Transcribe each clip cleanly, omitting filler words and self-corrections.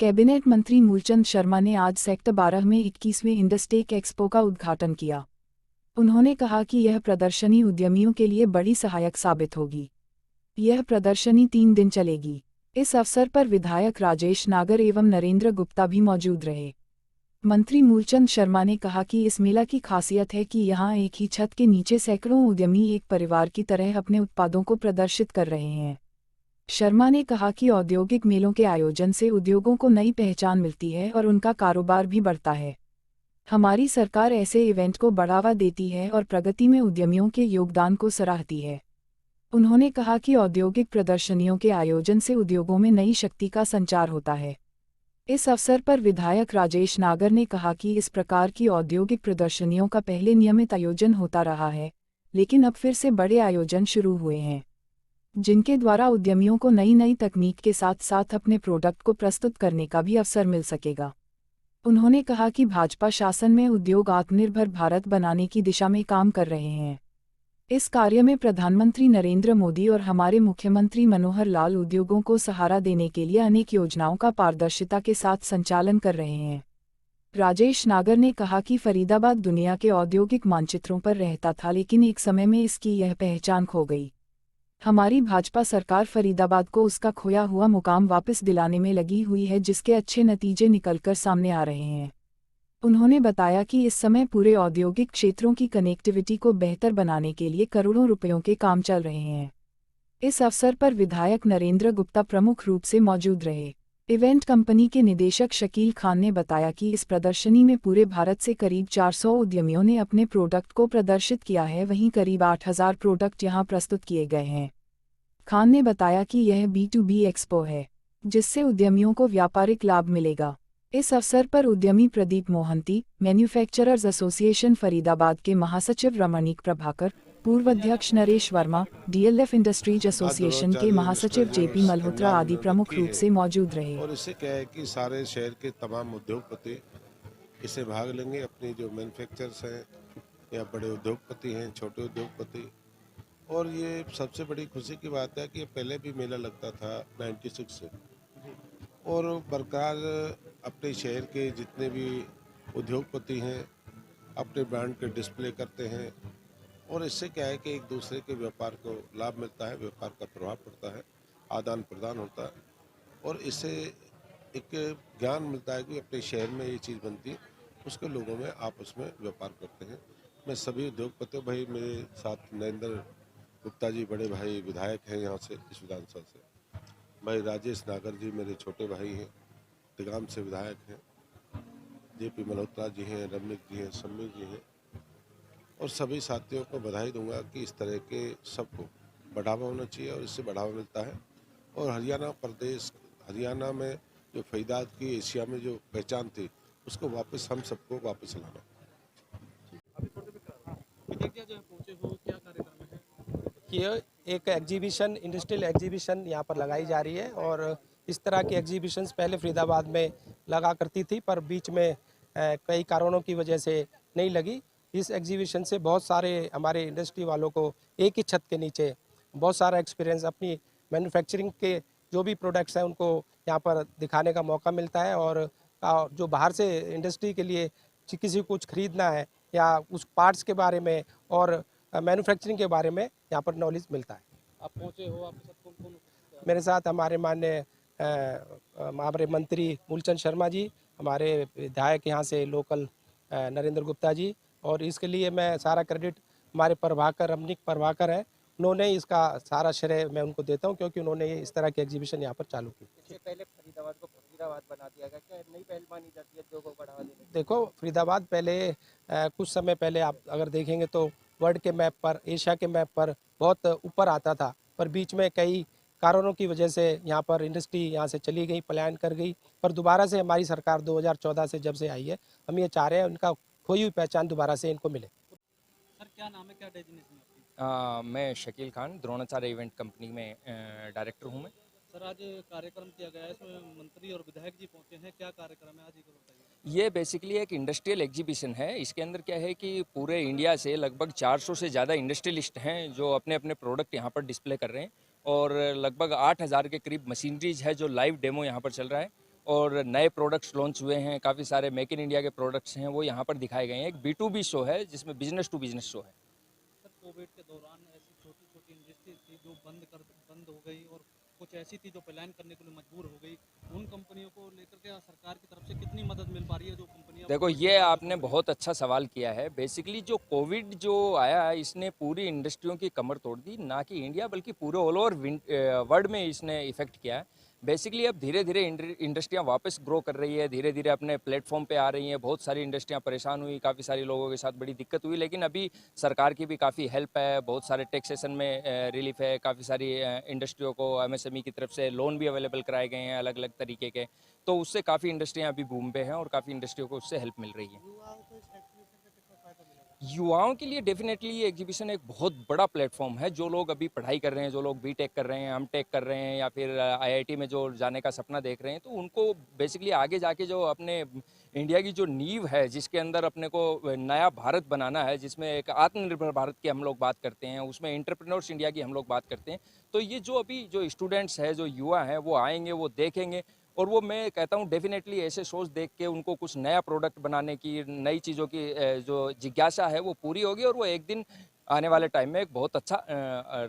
Cabinet मंत्री मूलचंद शर्मा ने आज सेक्टर 12 में 21वें इंडस्टेक एक्सपो का उद्घाटन किया। उन्होंने कहा कि यह प्रदर्शनी उद्यमियों के लिए बड़ी सहायक साबित होगी। यह प्रदर्शनी 3 दिन चलेगी। इस अवसर पर विधायक राजेश नागर एवं नरेंद्र गुप्ता भी मौजूद रहे। मंत्री मूलचंद शर्मा ने कहा कि इस मेला की खासियत है कि यहाँ एक ही छत के नीचे सैकड़ों उद्यमी एक परिवार की तरह अपने उत्पादों को प्रदर्शित कर रहे हैं। शर्मा ने कहा कि औद्योगिक मेलों के आयोजन से उद्योगों को नई पहचान मिलती है और उनका कारोबार भी बढ़ता है। हमारी सरकार ऐसे इवेंट को बढ़ावा देती है और प्रगति में उद्यमियों के योगदान को सराहती है। उन्होंने कहा कि औद्योगिक प्रदर्शनियों के आयोजन से उद्योगों में नई शक्ति का संचार होता है। इस अवसर पर विधायक राजेश नागर ने कहा कि इस प्रकार की औद्योगिक प्रदर्शनियों का पहले नियमित आयोजन होता रहा है, लेकिन अब फिर से बड़े आयोजन शुरू हुए हैं, जिनके द्वारा उद्यमियों को नई नई तकनीक के साथ साथ अपने प्रोडक्ट को प्रस्तुत करने का भी अवसर मिल सकेगा। उन्होंने कहा कि भाजपा शासन में उद्योग आत्मनिर्भर भारत बनाने की दिशा में काम कर रहे हैं। इस कार्य में प्रधानमंत्री नरेंद्र मोदी और हमारे मुख्यमंत्री मनोहर लाल उद्योगों को सहारा देने के लिए अनेक योजनाओं का पारदर्शिता के साथ संचालन कर रहे हैं। राजेश नागर ने कहा कि फरीदाबाद दुनिया के औद्योगिक मानचित्रों पर रहता था, लेकिन एक समय में इसकी यह पहचान खो गई। हमारी भाजपा सरकार फरीदाबाद को उसका खोया हुआ मुकाम वापस दिलाने में लगी हुई है, जिसके अच्छे नतीजे निकलकर सामने आ रहे हैं। उन्होंने बताया कि इस समय पूरे औद्योगिक क्षेत्रों की कनेक्टिविटी को बेहतर बनाने के लिए करोड़ों रुपयों के काम चल रहे हैं। इस अवसर पर विधायक नरेंद्र गुप्ता प्रमुख रूप से मौजूद रहे। इवेंट कंपनी के निदेशक शकील खान ने बताया कि इस प्रदर्शनी में पूरे भारत से करीब 400 उद्यमियों ने अपने प्रोडक्ट को प्रदर्शित किया है, वहीं करीब 8000 प्रोडक्ट यहां प्रस्तुत किए गए हैं। खान ने बताया कि यह B2B एक्सपो है, जिससे उद्यमियों को व्यापारिक लाभ मिलेगा। इस अवसर पर उद्यमी प्रदीप मोहंती, मैन्युफैक्चरर्स एसोसिएशन फरीदाबाद के महासचिव रमणीक प्रभाकर, पूर्व अध्यक्ष Naresh Verma, DLF industries association के महासचिव JP मल्होत्रा आदि प्रमुख रूप से मौजूद रहे। और इससे क्या है कि सारे शहर के तमाम उद्योगपति इससे भाग लेंगे। अपनी जो मैन्युफैक्चरर्स हैं या बड़े उद्योगपति हैं, छोटे उद्योगपति। और ये सबसे बड़ी खुशी की बात है कि पहले भी मेला लगता था 96 से, और बरकरार अपने शहर के जितने भी उद्योगपति हैं अपने ब्रांड के डिस्प्ले करते हैं, और इससे क्या है कि एक दूसरे के व्यापार को लाभ मिलता है, व्यापार का प्रभाव पड़ता है, आदान प्रदान होता है, और इससे एक ज्ञान मिलता है कि अपने शहर में ये चीज़ बनती है, उसके लोगों में आपस में व्यापार करते हैं। मैं सभी उद्योगपतियों, भाई मेरे साथ नरेंद्र गुप्ता जी बड़े भाई विधायक हैं यहाँ से, इस विधानसभा से, भाई राजेश नागर जी मेरे छोटे भाई हैं, तिगाम से विधायक हैं, JP मल्होत्रा जी हैं, रमणीक जी हैं, सम्मी जी हैं, और सभी साथियों को बधाई दूंगा कि इस तरह के सबको बढ़ावा होना चाहिए, और इससे बढ़ावा मिलता है। और हरियाणा प्रदेश, हरियाणा में जो फरीदाबाद की एशिया में जो पहचान थी, उसको वापस हम सबको वापस लाना। ये एक एग्जीबिशन, इंडस्ट्रियल एग्जीबिशन यहाँ पर लगाई जा रही है, और इस तरह की एग्जीबिशंस पहले फरीदाबाद में लगा करती थी, पर बीच में कई कारणों की वजह से नहीं लगी। इस एग्जीबिशन से बहुत सारे हमारे इंडस्ट्री वालों को एक ही छत के नीचे बहुत सारा एक्सपीरियंस, अपनी मैन्युफैक्चरिंग के जो भी प्रोडक्ट्स हैं उनको यहाँ पर दिखाने का मौका मिलता है, और जो बाहर से इंडस्ट्री के लिए किसी को कुछ खरीदना है या उस पार्ट्स के बारे में और मैन्युफैक्चरिंग के बारे में यहाँ पर नॉलेज मिलता है। आप पहुँचे हो, आपके साथ कौन कौन? मेरे साथ हमारे माननीय हमारे मंत्री मूलचंद शर्मा जी, हमारे विधायक यहाँ से लोकल नरेंद्र गुप्ता जी, और इसके लिए मैं सारा क्रेडिट हमारे प्रभाकर, रमणीक प्रभाकर हैं, उन्होंने इसका सारा श्रेय मैं उनको देता हूँ, क्योंकि उन्होंने इस तरह की एग्जीबिशन यहाँ पर चालू की। इससे पहले फरीदाबाद को फकीराबाद बना दिया गया, क्या नई पहल मानी जाती है उद्योगों को बढ़ावा देने? देखो, फरीदाबाद पहले कुछ समय पहले आप अगर देखेंगे तो वर्ल्ड के मैप पर, एशिया के मैप पर बहुत ऊपर आता था, पर बीच में कई कारणों की वजह से यहाँ पर इंडस्ट्री यहाँ से चली गई, पलायन कर गई, पर दोबारा से हमारी सरकार 2014 से जब से आई है, हम ये चाह रहे हैं उनका खोई हुई पहचान दोबारा से इनको मिले। सर क्या नाम है, क्या डेजिग्नेशन है आपकी? मैं शकील खान, द्रोणाचार्य इवेंट कंपनी में डायरेक्टर हूँ मैं। सर आज कार्यक्रम किया गया है, इसमें मंत्री और विधायक जी पहुंचे हैं, क्या कार्यक्रम है आज, ये बताइए। ये बेसिकली एक इंडस्ट्रियल एग्जीबिशन है। इसके अंदर क्या है कि पूरे इंडिया से लगभग 400 से ज़्यादा इंडस्ट्रियलिस्ट हैं जो अपने अपने प्रोडक्ट यहाँ पर डिस्प्ले कर रहे हैं, और लगभग 8000 के करीब मशीनरीज है जो लाइव डेमो यहाँ पर चल रहा है। और नए प्रोडक्ट्स लॉन्च हुए हैं, काफ़ी सारे मेक इन इंडिया के प्रोडक्ट्स हैं वो यहाँ पर दिखाए गए हैं। एक B2B शो है जिसमें बिजनेस टू बिजनेस शो है। सर कोविड के दौरान ऐसी छोटी छोटी इंडस्ट्री थी जो बंद हो गई और कुछ ऐसी थी जो प्लान करने के लिए मजबूर हो गई, उन कंपनियों को लेकर के सरकार की तरफ से कितनी मदद मिल पा रही है जो कंपनियां देखो ये आपने बहुत अच्छा सवाल किया है। बेसिकली जो कोविड जो आया है इसने पूरी इंडस्ट्रियों की कमर तोड़ दी, ना कि इंडिया बल्कि पूरे ऑल ओवर वर्ल्ड में इसने इफेक्ट किया है। बेसिकली अब धीरे धीरे इंडस्ट्रियां वापस ग्रो कर रही है, धीरे धीरे अपने प्लेटफॉर्म पे आ रही हैं। बहुत सारी इंडस्ट्रियां परेशान हुई, काफ़ी सारे लोगों के साथ बड़ी दिक्कत हुई, लेकिन अभी सरकार की भी काफ़ी हेल्प है, बहुत सारे टैक्सेशन में रिलीफ है, काफ़ी सारी इंडस्ट्रियों को MSME की तरफ से लोन भी अवेलेबल कराए गए हैं अलग अलग तरीके के। तो उससे काफ़ी इंडस्ट्रियां अभी बूम पे हैं और काफ़ी इंडस्ट्रियों को उससे हेल्प मिल रही है। युवाओं के लिए डेफिनेटली ये एग्जीबिशन एक बहुत बड़ा प्लेटफॉर्म है। जो लोग अभी पढ़ाई कर रहे हैं, जो लोग B.Tech कर रहे हैं, M.Tech कर रहे हैं या फिर IIT में जो जाने का सपना देख रहे हैं, तो उनको बेसिकली आगे जाके जो अपने इंडिया की जो नींव है जिसके अंदर अपने को नया भारत बनाना है, जिसमें एक आत्मनिर्भर भारत की हम लोग बात करते हैं, उसमें एंटरप्रेन्योर्स इंडिया की हम लोग बात करते हैं। तो ये जो अभी जो स्टूडेंट्स हैं, जो युवा हैं, वो आएंगे, वो देखेंगे और वो मैं कहता हूँ डेफिनेटली ऐसे शोज देख के उनको कुछ नया प्रोडक्ट बनाने की, नई चीज़ों की जो जिज्ञासा है वो पूरी होगी और वो एक दिन आने वाले टाइम में एक बहुत अच्छा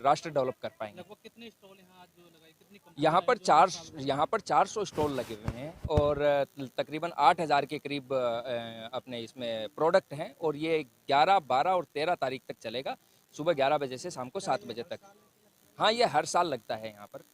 राष्ट्र डेवलप कर पाएंगे। लगभग कितने स्टॉल यहाँ आज जो लगाए, कितनी कंपनियां यहाँ पर 400 स्टॉल लगे हुए हैं और तकरीबन 8,000 के करीब अपने इसमें प्रोडक्ट हैं और ये 11, 12 और 13 तारीख तक चलेगा, सुबह 11 बजे से शाम को 7 बजे तक। हाँ, ये हर साल लगता है यहाँ पर।